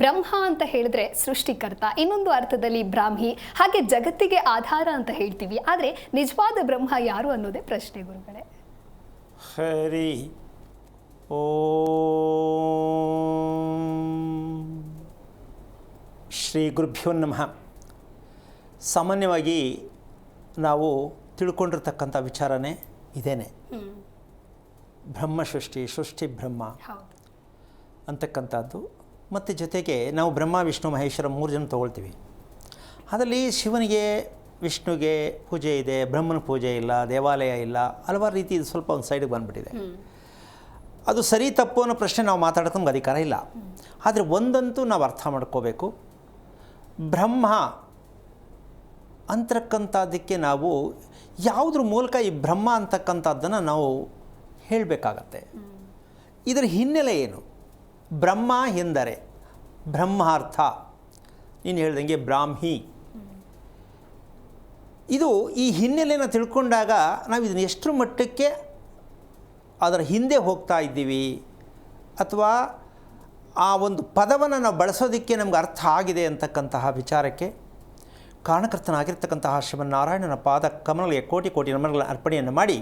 ಬ್ರಹ್ಮ ಅಂತ ಹೇಳಿದ್ರೆ ಸೃಷ್ಟಿಕರ್ತ, ಇನ್ನೊಂದು ಅರ್ಥದಲ್ಲಿ ಬ್ರಾಹ್ಮಿ, ಹಾಗೆ ಜಗತ್ತಿಗೆ ಆಧಾರ ಅಂತ ಹೇಳ್ತೀವಿ. ಆದರೆ ನಿಜವಾದ ಬ್ರಹ್ಮ ಯಾರು ಅನ್ನೋದೇ ಪ್ರಶ್ನೆ ಗುರುಗಳೇ. ಹರಿ ಓಂ ಶ್ರೀ ಗುರುಭ್ಯೋ ನಮಃ. ಸಾಮಾನ್ಯವಾಗಿ ನಾವು ತಿಳ್ಕೊಂಡಿರ್ತಕ್ಕಂಥ ವಿಚಾರನೇ ಇದೇನೆ, ಬ್ರಹ್ಮ ಸೃಷ್ಟಿ, ಸೃಷ್ಟಿ ಬ್ರಹ್ಮ ಅಂತಕ್ಕಂಥದ್ದು. ಮತ್ತು ಜೊತೆಗೆ ನಾವು ಬ್ರಹ್ಮ ವಿಷ್ಣು ಮಹೇಶ್ವರ 3 ಜನ ತೊಗೊಳ್ತೀವಿ. ಅದರಲ್ಲಿ ಶಿವನಿಗೆ ವಿಷ್ಣುಗೆ ಪೂಜೆ ಇದೆ, ಬ್ರಹ್ಮನ ಪೂಜೆ ಇಲ್ಲ, ದೇವಾಲಯ ಇಲ್ಲ, ಹಲವಾರು ರೀತಿ ಇದು ಸ್ವಲ್ಪ ಒಂದು ಸೈಡಿಗೆ ಬಂದುಬಿಟ್ಟಿದೆ. ಅದು ಸರಿ ತಪ್ಪು ಅನ್ನೋ ಪ್ರಶ್ನೆ ನಾವು ಮಾತಾಡೋಕೆ ನಮ್ಗೆ ಅಧಿಕಾರ ಇಲ್ಲ. ಆದರೆ ಒಂದಂತೂ ನಾವು ಅರ್ಥ ಮಾಡ್ಕೋಬೇಕು, ಬ್ರಹ್ಮ ಅಂತಕ್ಕಂಥದ್ದಕ್ಕೆ ನಾವು ಯಾವುದ್ರ ಮೂಲಕ ಈ ಬ್ರಹ್ಮ ಅಂತಕ್ಕಂಥದ್ದನ್ನು ನಾವು ಹೇಳಬೇಕಾಗತ್ತೆ. ಇದರ ಹಿನ್ನೆಲೆ ಏನು? ಬ್ರಹ್ಮ ಎಂದರೆ ಬ್ರಹ್ಮಾರ್ಥ, ನೀನು ಹೇಳ್ದಂಗೆ ಬ್ರಾಹ್ಮಿ. ಇದು ಈ ಹಿನ್ನೆಲೆಯನ್ನು ತಿಳ್ಕೊಂಡಾಗ ನಾವು ಇದನ್ನು ಎಷ್ಟರ ಮಟ್ಟಕ್ಕೆ ಅದರ ಹಿಂದೆ ಹೋಗ್ತಾ ಇದ್ದೀವಿ, ಅಥವಾ ಆ ಒಂದು ಪದವನ್ನು ನಾವು ಬಳಸೋದಕ್ಕೆ ನಮ್ಗೆ ಅರ್ಥ ಆಗಿದೆ ಅಂತಕ್ಕಂತಹ ವಿಚಾರಕ್ಕೆ ಕಾರಣಕರ್ತನಾಗಿರ್ತಕ್ಕಂತಹ ಶ್ರೀಮನ್ನಾರಾಯಣನ ಪಾದ ಕಮಲಗಳಿಗೆ ಕೋಟಿ ಕೋಟಿ ನಮನಗಳ ಅರ್ಪಣೆಯನ್ನು ಮಾಡಿ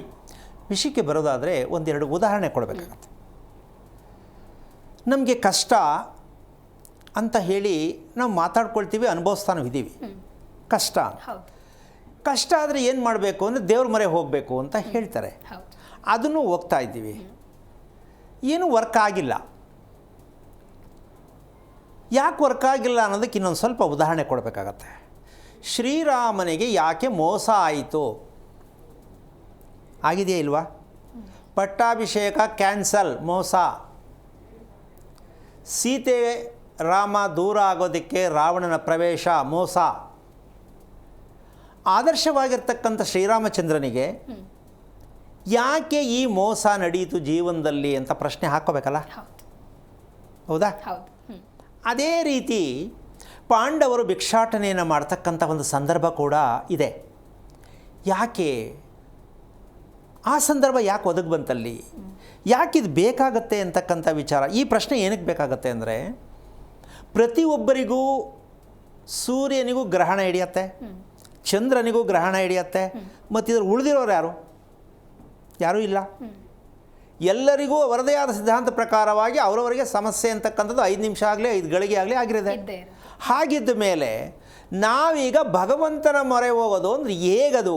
ವಿಷಯಕ್ಕೆ ಬರೋದಾದರೆ ಒಂದೆರಡು ಉದಾಹರಣೆ ಕೊಡಬೇಕಾಗತ್ತೆ. ನಮಗೆ ಕಷ್ಟ ಅಂತ ಹೇಳಿ ನಾವು ಮಾತಾಡ್ಕೊಳ್ತೀವಿ, ಅನುಭವಿಸ್ತಾನೂ ಇದ್ದೀವಿ. ಕಷ್ಟ ಕಷ್ಟ ಆದರೆ ಏನು ಮಾಡಬೇಕು ಅಂದರೆ ದೇವ್ರ ಮೊರೆ ಹೋಗಬೇಕು ಅಂತ ಹೇಳ್ತಾರೆ. ಅದನ್ನು ಹೋಗ್ತಾ ಇದ್ದೀವಿ, ಏನೂ ವರ್ಕ್ ಆಗಿಲ್ಲ. ಯಾಕೆ ವರ್ಕ್ ಆಗಿಲ್ಲ ಅನ್ನೋದಕ್ಕೆ ಇನ್ನೊಂದು ಸ್ವಲ್ಪ ಉದಾಹರಣೆ ಕೊಡಬೇಕಾಗತ್ತೆ. ಶ್ರೀರಾಮನಿಗೆ ಯಾಕೆ ಮೋಸ ಆಯಿತು? ಆಗಿದೆಯಾ ಇಲ್ವಾ? ಪಟ್ಟಾಭಿಷೇಕ ಕ್ಯಾನ್ಸಲ್, ಮೋಸ. ಸೀತೆ ರಾಮ ದೂರ ಆಗೋದಕ್ಕೆ ರಾವಣನ ಪ್ರವೇಶ, ಮೋಸ. ಆದರ್ಶವಾಗಿರ್ತಕ್ಕಂಥ ಶ್ರೀರಾಮಚಂದ್ರನಿಗೆ ಯಾಕೆ ಈ ಮೋಸ ನಡೆಯಿತು ಜೀವನದಲ್ಲಿ ಅಂತ ಪ್ರಶ್ನೆ ಹಾಕ್ಕೋಬೇಕಲ್ಲ, ಹೌದಾ? ಅದೇ ರೀತಿ ಪಾಂಡವರು ಭಿಕ್ಷಾಟನೆಯನ್ನು ಮಾಡ್ತಕ್ಕಂಥ ಒಂದು ಸಂದರ್ಭ ಕೂಡ ಇದೆ. ಯಾಕೆ ಆ ಸಂದರ್ಭ ಯಾಕೆ ಒದಗಿ ಬಂತಲ್ಲಿ? ಯಾಕಿದು ಬೇಕಾಗತ್ತೆ ಅಂತಕ್ಕಂಥ ವಿಚಾರ. ಈ ಪ್ರಶ್ನೆ ಏನಕ್ಕೆ ಬೇಕಾಗತ್ತೆ ಅಂದರೆ, ಪ್ರತಿಯೊಬ್ಬರಿಗೂ ಸೂರ್ಯನಿಗೂ ಗ್ರಹಣ ಹಿಡಿಯತ್ತೆ, ಚಂದ್ರನಿಗೂ ಗ್ರಹಣ ಹಿಡಿಯತ್ತೆ, ಮತ್ತು ಇದ್ರ ಉಳಿದಿರೋರು ಯಾರೂ ಇಲ್ಲ. ಎಲ್ಲರಿಗೂ ಅವರದೇ ಆದ ಸಿದ್ಧಾಂತ ಪ್ರಕಾರವಾಗಿ ಅವರವರಿಗೆ ಸಮಸ್ಯೆ ಅಂತಕ್ಕಂಥದ್ದು 5 ನಿಮಿಷ ಆಗಲಿ 5 ಗಳಿಗೆ ಆಗಲಿ ಆಗಿರುತ್ತೆ. ಹಾಗಿದ್ದ ಮೇಲೆ ನಾವೀಗ ಭಗವಂತನ ಮೊರೆ ಹೋಗೋದು ಅಂದರೆ ಹೇಗದು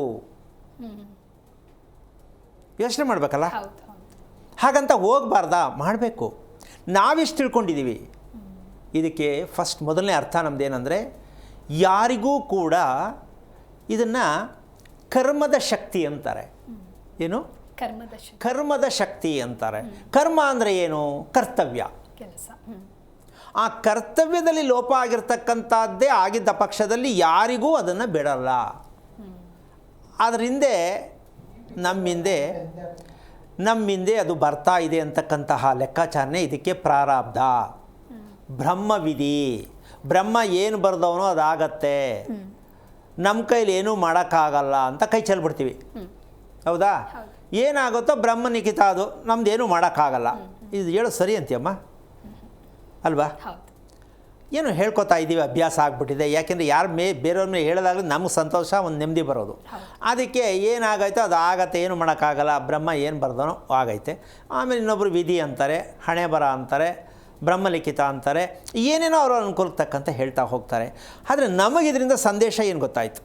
ಯೋಚನೆ ಮಾಡಬೇಕಲ್ಲ. ಹಾಗಂತ ಹೋಗಬಾರ್ದಾ? ಮಾಡಬೇಕು. ನಾವಿಷ್ಟು ತಿಳ್ಕೊಂಡಿದ್ದೀವಿ. ಇದಕ್ಕೆ ಫಸ್ಟ್ ಮೊದಲನೇ ಅರ್ಥ ನಮ್ಮದೇನೆಂದರೆ, ಯಾರಿಗೂ ಕೂಡ ಇದನ್ನು ಕರ್ಮದ ಶಕ್ತಿ ಅಂತಾರೆ. ಏನು? ಕರ್ಮದ ಶಕ್ತಿ ಅಂತಾರೆ. ಕರ್ಮ ಅಂದರೆ ಏನು? ಕರ್ತವ್ಯ, ಕೆಲಸ. ಆ ಕರ್ತವ್ಯದಲ್ಲಿ ಲೋಪ ಆಗಿರ್ತಕ್ಕಂಥದ್ದೇ ಆಗಿದ್ದ ಪಕ್ಷದಲ್ಲಿ ಯಾರಿಗೂ ಅದನ್ನು ಬಿಡಲ್ಲ. ಅದರ ಹಿಂದೆ ನಮ್ಮಿಂದೆ ಅದು ಬರ್ತಾ ಇದೆ ಅಂತಕ್ಕಂತಹ ಲೆಕ್ಕಾಚಾರನೆ ಇದಕ್ಕೆ ಪ್ರಾರಬ್ಧ, ಬ್ರಹ್ಮವಿಧಿ. ಬ್ರಹ್ಮ ಏನು ಬರೆದವನೋ ಅದಾಗತ್ತೆ, ನಮ್ಮ ಕೈಲಿ ಏನೂ ಮಾಡೋಕ್ಕಾಗಲ್ಲ ಅಂತ ಕೈ ಚೆಲ್ಬಿಡ್ತೀವಿ, ಹೌದಾ? ಏನಾಗುತ್ತೋ ಬ್ರಹ್ಮ ನಿಖಿತ, ಅದು ನಮ್ದೇನೂ ಮಾಡೋಕ್ಕಾಗಲ್ಲ. ಇದು ಹೇಳೋ ಸರಿ ಅಂತೀಯಮ್ಮ, ಅಲ್ವಾ? ಏನು ಹೇಳ್ಕೊತಾ ಇದ್ದೀವಿ, ಅಭ್ಯಾಸ ಆಗಿಬಿಟ್ಟಿದೆ. ಯಾಕೆಂದರೆ ಬೇರೆಯವ್ರ ಮೇಲೆ ಹೇಳೋದಾಗಲಿ ನಮಗೆ ಸಂತೋಷ, ಒಂದು ನೆಮ್ಮದಿ ಬರೋದು. ಅದಕ್ಕೆ ಏನಾಗೈತೋ ಅದು ಆಗತ್ತೆ, ಏನು ಮಾಡೋಕ್ಕಾಗಲ್ಲ, ಬ್ರಹ್ಮ ಏನು ಬರ್ದನೋ ಆಗೈತೆ. ಆಮೇಲೆ ಇನ್ನೊಬ್ಬರು ವಿಧಿ ಅಂತಾರೆ, ಹಣೆ ಬರ ಅಂತಾರೆ, ಬ್ರಹ್ಮಲಿಖಿತ ಅಂತಾರೆ, ಏನೇನೋ ಅವರು ಅನುಕೂಲಕ್ಕೆ ತಕ್ಕಂತೆ ಹೇಳ್ತಾ ಹೋಗ್ತಾರೆ. ಆದರೆ ನಮಗಿದರಿಂದ ಸಂದೇಶ ಏನು ಗೊತ್ತಾಯಿತು?